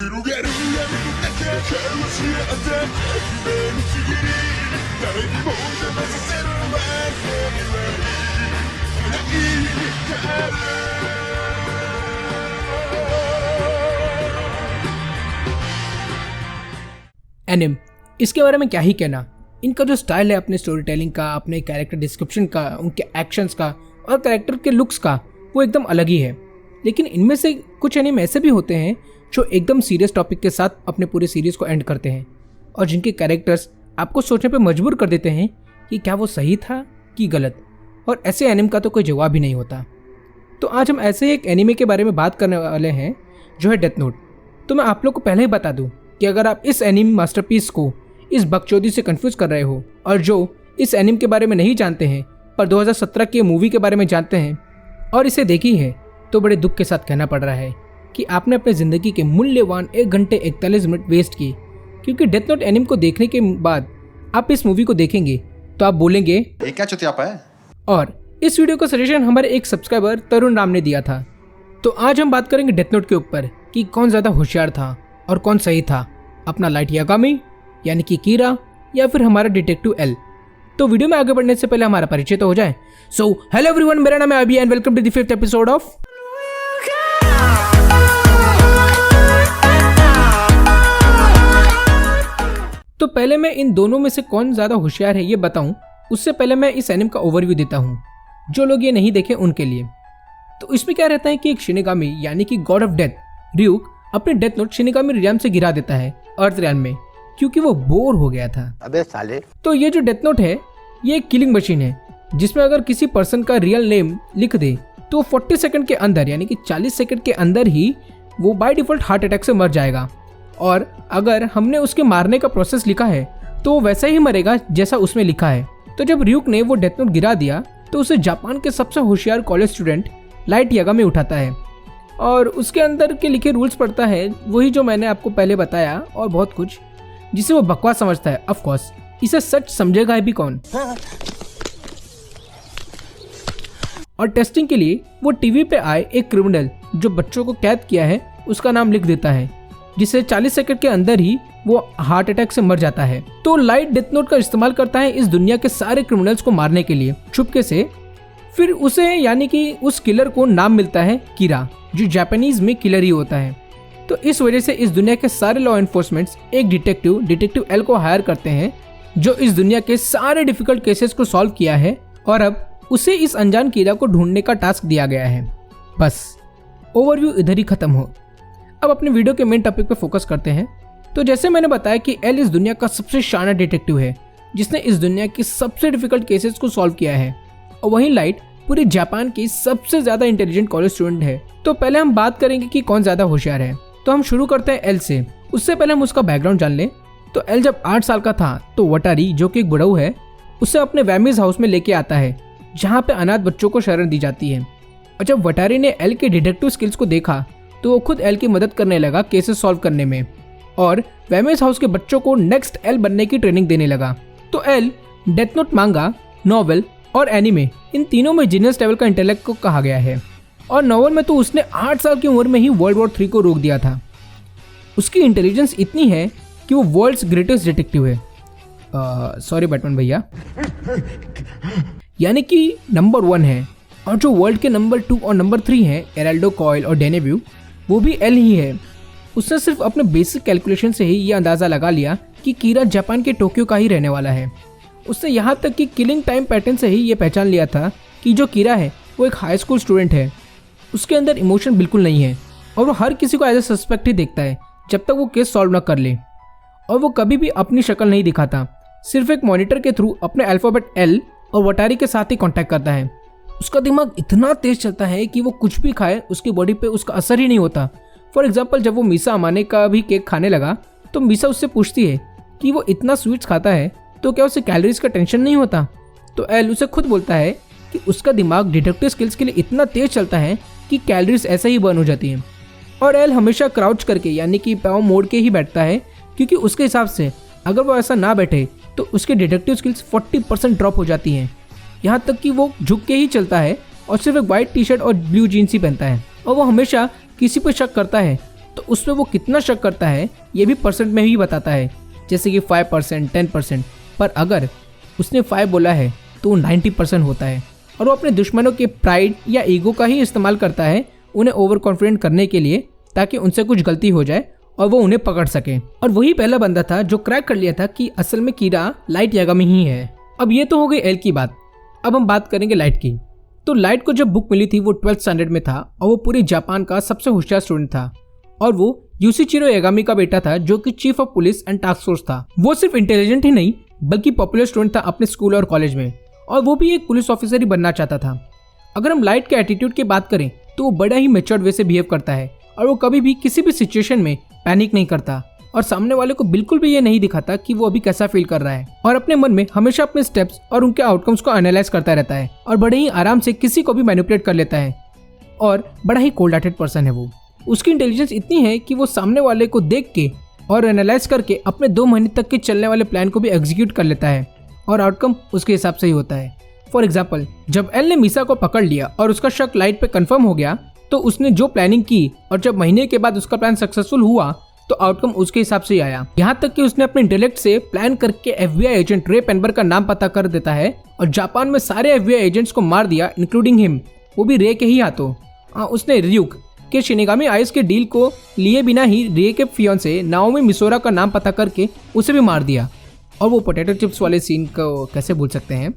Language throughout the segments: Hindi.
एनिम, इसके बारे में क्या ही कहना। इनका जो स्टाइल है अपने स्टोरी टेलिंग का, अपने कैरेक्टर डिस्क्रिप्शन का, उनके एक्शंस का और कैरेक्टर के लुक्स का, वो एकदम अलग ही है। लेकिन इनमें से कुछ एनिम ऐसे भी होते हैं जो एकदम सीरियस टॉपिक के साथ अपने पूरे सीरीज को एंड करते हैं और जिनके कैरेक्टर्स आपको सोचने पे मजबूर कर देते हैं कि क्या वो सही था कि गलत, और ऐसे एनिम का तो कोई जवाब ही नहीं होता। तो आज हम ऐसे ही एक एनिमे के बारे में बात करने वाले हैं जो है डेथ नोट। तो मैं आप लोग को पहले ही बता दूं कि अगर आप इस एनिम मास्टरपीस को इस बकचोदी से कंफ्यूज कर रहे हो और जो इस एनिम के बारे में नहीं जानते हैं पर 2017 की मूवी के बारे में जानते हैं और इसे देखी है, तो बड़े दुख के साथ कहना पड़ रहा है कि आपने अपनी ज़िंदगी के मूल्यवान 1 घंटे 41 मिनट वेस्ट की, क्योंकि डेथ नोट एनिम को देखने के बाद आप इस मूवी को देखेंगे तो आप बोलेंगे ये क्या चुतियापा है। और इस वीडियो का सजेशन हमारे एक सब्सक्राइबर तरुण राम ने दिया था। तो आज हम बात करेंगे डेथ नोट के ऊपर कि कौन ज़्यादा होशियार था और कौन सही था, अपना लाइट यागामी यानी कि कीरा या फिर हमारा डिटेक्टिव एल। तो वीडियो में आगे बढ़ने से पहले हमारा परिचय तो हो जाए। सो हेलो एवरीवन, मेरा नाम है अभी and welcome to the 5th episode of तो पहले मैं इन दोनों में से कौन ज़्यादा होशियार है ये बताऊं, उससे पहले मैं इस एनिम का ओवरव्यू देता हूं जो लोग ये नहीं देखे उनके लिए। तो इसमें क्या रहता है कि एक शिनिगामी यानी कि गॉड ऑफ डेथ र्यूक अपने डेथ नोट शिनिगामी रियाम से गिरा देता है अर्थ में, क्योंकि वो बोर हो गया था। अबे साले। तो ये जो डेथ नोट है ये एक किलिंग मशीन है जिसमें अगर किसी पर्सन का रियल नेम लिख दे तो 40 सेकंड के अंदर यानी कि 40 सेकंड के अंदर ही वो बाय डिफॉल्ट हार्ट अटैक से मर जाएगा। और अगर हमने उसके मारने का प्रोसेस लिखा है तो वो वैसा ही मरेगा जैसा उसमें लिखा है। तो जब र्यूक ने वो डेथ नोट गिरा दिया तो उसे जापान के सबसे होशियार कॉलेज स्टूडेंट लाइट यागामी उठाता है और उसके अंदर के लिखे रूल्स पढ़ता है, वही जो मैंने आपको पहले बताया और बहुत कुछ, जिसे वो बकवास समझता है। ऑफ कोर्स इसे सच समझेगा है भी कौन। और टेस्टिंग के लिए वो टीवी पे आए एक क्रिमिनल जो बच्चों को कैद किया है उसका नाम लिख देता है, जिससे 40 सेकंड के अंदर ही वो हार्ट अटैक से मर जाता है। तो लाइट डेथ नोट का इस्तेमाल करता है इस दुनिया के सारे क्रिमिनल्स को मारने के लिए छुपके से। फिर उसे यानी कि उस किलर को नाम मिलता है कीरा, जो जापानीज में किलर ही होता है। तो इस वजह से इस दुनिया के सारे लॉ एनफोर्समेंट्स एक डिटेक्टिव एल को हायर करते हैं जो इस दुनिया के सारे डिफिकल्ट केसेस को सॉल्व किया है और अब उसे इस अनजान कीड़ा को ढूंढने का टास्क दिया गया है। बस ओवरव्यू इधर ही खत्म हो। अब अपने वीडियो के मेन टॉपिक पे फोकस करते हैं। तो जैसे मैंने बताया कि एल इस दुनिया का सबसे शानदार डिटेक्टिव है जिसने इस दुनिया की सबसे डिफिकल्ट केसेस को सॉल्व किया है, और वहीं लाइट पूरे जापान की सबसे ज्यादा इंटेलिजेंट कॉलेज स्टूडेंट है। तो पहले हम बात करेंगे कि कौन ज्यादा होशियार है। तो हम शुरू करते हैं एल से। उससे पहले हम उसका बैकग्राउंड जान लें। तो एल जब 8 साल का था तो वटारी, जो कि एक बुढ़ऊ है, उसे अपने वैमीज हाउस में लेके आता है जहाँ पे अनाथ बच्चों को शरण दी जाती है। और जब वटारी ने एल के डिटेक्टिव स्किल्स को देखा तो वो खुद एल की मदद करने लगा केसेस सॉल्व करने में और वैमीज हाउस के बच्चों को नेक्स्ट एल बनने की ट्रेनिंग देने लगा। तो एल डेथ नोट मांगा, नॉवेल और एनीमे, इन तीनों में जीनियस लेवल का इंटेलेक्ट को कहा गया है। और नॉवेल में तो उसने 8 साल की उम्र में ही वर्ल्ड वॉर 3 को रोक दिया था। उसकी इंटेलिजेंस इतनी है कि वो वर्ल्ड्स ग्रेटेस्ट डिटेक्टिव है। सॉरी बैटमैन भैया, यानी कि नंबर 1 है। और जो वर्ल्ड के नंबर 2 और नंबर 3 हैं, एराल्डो कॉयल और डेनेव्यू, वो भी एल ही है। उसने सिर्फ अपने बेसिक कैलकुलेशन से ही ये अंदाज़ा लगा लिया कि कीरा जापान के टोक्यो का ही रहने वाला है। उसने यहाँ तक कि किलिंग टाइम पैटर्न से ही ये पहचान लिया था कि जो कीरा है वो एक हाई स्कूल स्टूडेंट है। उसके अंदर इमोशन बिल्कुल नहीं है और वो हर किसी को एज ए सस्पेक्ट ही देखता है जब तक वो केस सॉल्व न कर ले। और वो कभी भी अपनी शक्ल नहीं दिखाता, सिर्फ एक मॉनिटर के थ्रू अपने अल्फ़ाबेट एल और वटारी के साथ ही कांटेक्ट करता है। उसका दिमाग इतना तेज चलता है कि वो कुछ भी खाए उसकी बॉडी पे उसका असर ही नहीं होता। फॉर एग्जाम्पल, जब वो मीसा अमाने का भी केक खाने लगा तो मीसा उससे पूछती है कि वो इतना स्वीट्स खाता है तो क्या उसे कैलोरीज का टेंशन नहीं होता। तो एल उसे खुद बोलता है कि उसका दिमाग डिटेक्टिव स्किल्स के लिए इतना तेज चलता है कि कैलोरीज ऐसे ही बर्न हो जाती हैं। और एल हमेशा क्राउच करके यानी कि पाँव मोड़ के ही बैठता है, क्योंकि उसके हिसाब से अगर वो ऐसा ना बैठे तो उसके डिटेक्टिव स्किल्स 40% ड्रॉप हो जाती हैं। यहाँ तक कि वो झुक के ही चलता है और सिर्फ एक वाइट टी शर्ट और ब्लू जीन्स ही पहनता है। और वो हमेशा किसी पर शक करता है तो उसमें वो कितना शक करता है ये भी परसेंट में ही बताता है, जैसे कि 5%, 10%। पर अगर उसने 5 बोला है तो वो 90% होता है। और वो अपने दुश्मनों के प्राइड या ईगो का ही इस्तेमाल करता है उन्हें ओवर कॉन्फिडेंट करने के लिए, ताकि उनसे कुछ गलती हो जाए और वो उन्हें पकड़ सके। और वही पहला बंदा था जो क्रैक कर लिया था कि असल में कीरा लाइट यागामी ही है। अब ये तो हो गई एल की बात। अब हम बात करेंगे लाइट की। तो लाइट को जब बुक मिली थी वो 12th स्टैंडर्ड में था और वो पूरी जापान का सबसे होशियार स्टूडेंट था। और वो यूसिचिरो यागामी का बेटा था जो कि chief of police and task force था। वो सिर्फ इंटेलिजेंट ही नहीं बल्कि पॉपुलर स्टूडेंट था अपने स्कूल और कॉलेज में, और वो भी एक पुलिस ऑफिसर ही बनना चाहता था। अगर हम लाइट के एटीट्यूड की बात करें तो वो बड़ा ही मैच्योर्ड वे से बिहेव करता है और वो कभी भी किसी भी सिचुएशन में पैनिक नहीं करता और सामने वाले को बिल्कुल भी ये नहीं दिखाता कि वो अभी कैसा फील कर रहा है, और अपने मन में हमेशा अपने स्टेप्स और उनके आउटकम्स को एनालाइज करता रहता है और बड़े ही आराम से किसी को भी मैनिपुलेट कर लेता है। और बड़ा ही कोल्ड हार्टेड पर्सन है वो। उसकी इंटेलिजेंस इतनी है कि वो सामने वाले को देख के और एनालाइज करके अपने 2 महीने तक के चलने वाले प्लान को भी एग्जीक्यूट कर लेता है और आउटकम उसके हिसाब से ही होता है। फॉर एग्जाम्पल, जब एल ने मीसा को पकड़ लिया और उसका शक लाइट पे कंफर्म हो गया तो उसने जो प्लानिंग की और जब महीने के बाद उसका प्लान सक्सेसफुल हुआ तो आउटकम उसके हिसाब से ही आया। यहाँ तक कि उसने अपने इंटेलेक्ट से प्लान करके FBI एजेंट रे पेनबर का नाम पता कर देता है और जापान में सारे FBI एजेंट्स को मार दिया इंक्लूडिंग हिम, वो भी रे के ही हाथों। उसने ryuk के शिनिगामी आइस के डील को लिए बिना ही रे के फियोंसे नाओमी मिसोरा का नाम पता करके उसे भी मार दिया। और वो पोटैटो चिप्स वाले सीन को कैसे भूल सकते हैं।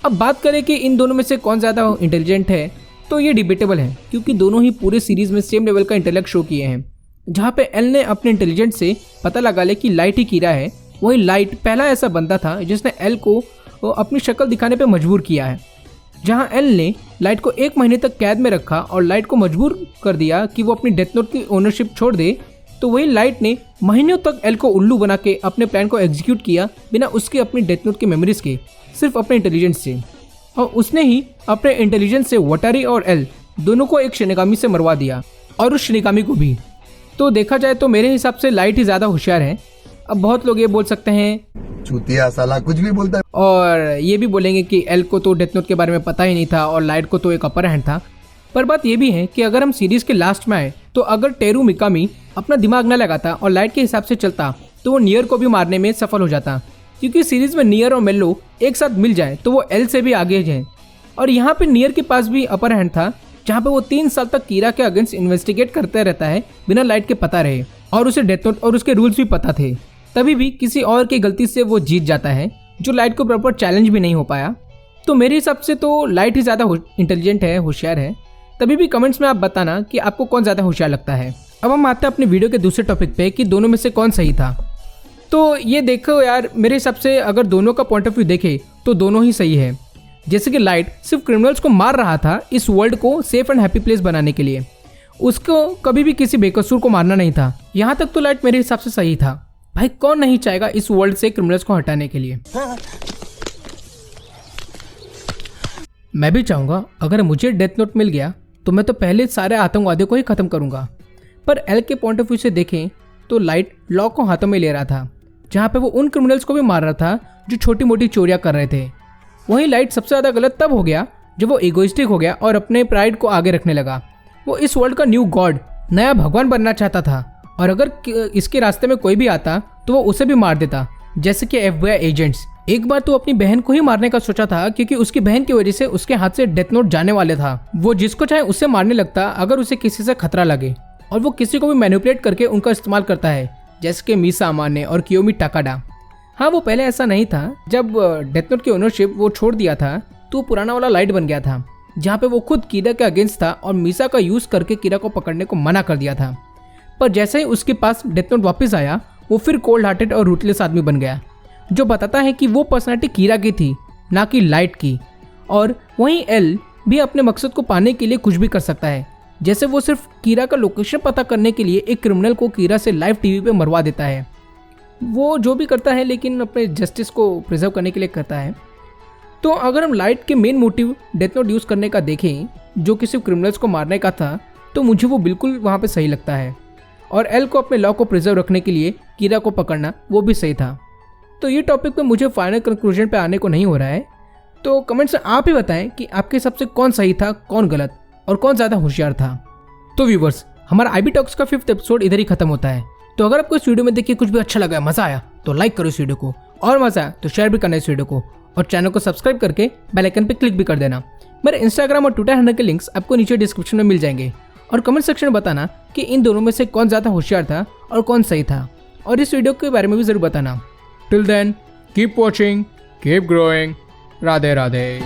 अब बात करें कि इन दोनों में से कौन ज़्यादा इंटेलिजेंट है, तो ये डिबेटेबल है क्योंकि दोनों ही पूरे सीरीज में सेम लेवल का इंटेलेक्ट शो किए हैं। जहाँ पे एल ने अपने इंटेलिजेंस से पता लगा ले कि लाइट ही कीरा है, वही लाइट पहला ऐसा बंदा था जिसने एल को अपनी शक्ल दिखाने पे मजबूर किया है। जहाँ एल ने लाइट को 1 महीने तक कैद में रखा और लाइट को मजबूर कर दिया कि वो अपनी डेथ नोट की ओनरशिप छोड़ दे, तो वही लाइट ने महीनों तक एल को उल्लू बना के अपने प्लान को एग्जीक्यूट किया बिना उसके अपनी डेथ नोट की मेमोरीज के, सिर्फ अपने इंटेलिजेंस से। और उसने ही अपने इंटेलिजेंस से वटारी और एल दोनों को एक शिनिगामी से मरवा दिया और उस शिनिगामी को भी। तो देखा जाए तो मेरे हिसाब से लाइट ही ज़्यादा होशियार है। अब बहुत लोग ये बोल सकते हैं चूतिया साला कुछ भी बोलता है, और ये भी बोलेंगे कि एल को तो डेथ नोट के बारे में पता ही नहीं था और लाइट को तो एक अपर हैंड था। पर बात ये भी है कि अगर हम सीरीज के लास्ट में आए तो अगर टेरू मिकामी अपना दिमाग न लगाता और लाइट के हिसाब से चलता तो वो नियर को भी मारने में सफल हो जाता, क्योंकि सीरीज में नियर और मेल्लो एक साथ मिल जाए तो वो एल से भी आगे जाए। और यहाँ पे नियर के पास भी अपर हैंड था, जहाँ पे वो 3 साल तक कीरा के अगेंस्ट इन्वेस्टिगेट करते रहता है बिना लाइट के पता रहे, और उसे डेथ नोट और उसके रूल्स भी पता थे। तभी भी किसी और की गलती से वो जीत जाता है, जो लाइट को प्रॉपर चैलेंज भी नहीं हो पाया। तो मेरे हिसाब से तो लाइट ही ज़्यादा इंटेलिजेंट है, होशियार है। तभी भी कमेंट्स में आप बताना कि आपको कौन ज़्यादा होशियार लगता है। अब हम आते हैं अपने वीडियो के दूसरे टॉपिक पे कि दोनों में से कौन सही था। तो ये देखो यार, मेरे हिसाब से अगर दोनों का पॉइंट ऑफ व्यू देखे तो दोनों ही सही है। जैसे कि लाइट सिर्फ क्रिमिनल्स को मार रहा था इस वर्ल्ड को सेफ एंड हैप्पी प्लेस बनाने के लिए, उसको कभी भी किसी बेकसूर को मारना नहीं था। यहाँ तक तो लाइट मेरे हिसाब से सही था। भाई कौन नहीं चाहेगा इस वर्ल्ड से क्रिमिनल्स को हटाने के लिए। मैं भी चाहूँगा अगर मुझे डेथ नोट मिल गया तो मैं तो पहले सारे आतंकवादियों को ही खत्म करूँगा। पर एल के पॉइंट ऑफ व्यू से देखें तो लाइट लॉ को हाथों में ले रहा था, जहाँ पे वो उन क्रिमिनल्स को भी मार रहा था जो छोटी मोटी चोरियाँ कर रहे थे। वहीं लाइट सबसे ज़्यादा गलत तब हो गया जब वो इगोइस्टिक हो गया और अपने प्राइड को आगे रखने लगा। वो इस वर्ल्ड का न्यू गॉड, नया भगवान बनना चाहता था, और अगर इसके रास्ते में कोई भी आता तो वो उसे भी मार देता, जैसे कि FBI एजेंट्स। एक बार तो अपनी बहन को ही मारने का सोचा था क्योंकि उसकी बहन की वजह से उसके हाथ से डेथ नोट जाने वाले था। वो जिसको चाहे उससे मारने लगता अगर उसे किसी से खतरा लगे, और वो किसी को भी मैनिपुलेट करके उनका इस्तेमाल करता है, जैसे कि मीसा अमाने और कियोमी टाकाडा। हाँ, वो पहले ऐसा नहीं था। जब डेथ नोट की ओनरशिप वो छोड़ दिया था तो पुराना वाला लाइट बन गया था, जहाँ पे वो खुद कीरा के अगेंस्ट था और मीसा का यूज़ करके कीरा को पकड़ने को मना कर दिया था। पर जैसे ही उसके पास डेथ नोट वापस आया, वो फिर कोल्ड हार्टेड और रूटलेस आदमी बन गया, जो बताता है कि वो पर्सनैलिटी कीरा की थी, ना कि लाइट की। और वहीं एल भी अपने मकसद को पाने के लिए कुछ भी कर सकता है, जैसे वो सिर्फ कीरा का लोकेशन पता करने के लिए एक क्रिमिनल को कीरा से लाइव टीवी पे मरवा देता है। वो जो भी करता है लेकिन अपने जस्टिस को प्रिजर्व करने के लिए करता है। तो अगर हम लाइट के main motive death note use करने का देखें, जो कि सिर्फ क्रिमिनल्स को मारने का था, तो मुझे वो बिल्कुल वहाँ पे सही लगता है। और एल को अपने लॉ को प्रिजर्व रखने के लिए कीरा को पकड़ना वो भी सही था। तो ये टॉपिक पे मुझे फाइनल कंक्लूजन पे आने को नहीं हो रहा है। तो कमेंट्स में आप ही बताएं कि आपके हिसाब से कौन सही था, कौन गलत, और कौन ज़्यादा होशियार था। तो व्यूवर्स, हमारा आईबी टॉक्स का 5th एपिसोड इधर ही खत्म होता है। तो अगर आपको इस वीडियो में देखिए कुछ भी अच्छा लगा, मजा आया तो लाइक करो इस वीडियो को, और मजा आया तो शेयर भी करना इस वीडियो को, और चैनल को सब्सक्राइब करके बेल आइकन पे क्लिक भी कर देना। मेरे इंस्टाग्राम और ट्विटर हैंडल के लिंक्स आपको नीचे डिस्क्रिप्शन में मिल जाएंगे। और कमेंट सेक्शन में बताना कि इन दोनों में से कौन ज़्यादा होशियार था और कौन सही था, और इस वीडियो के बारे में भी जरूर बताना। Till then keep watching, keep growing. Radhe Radhe.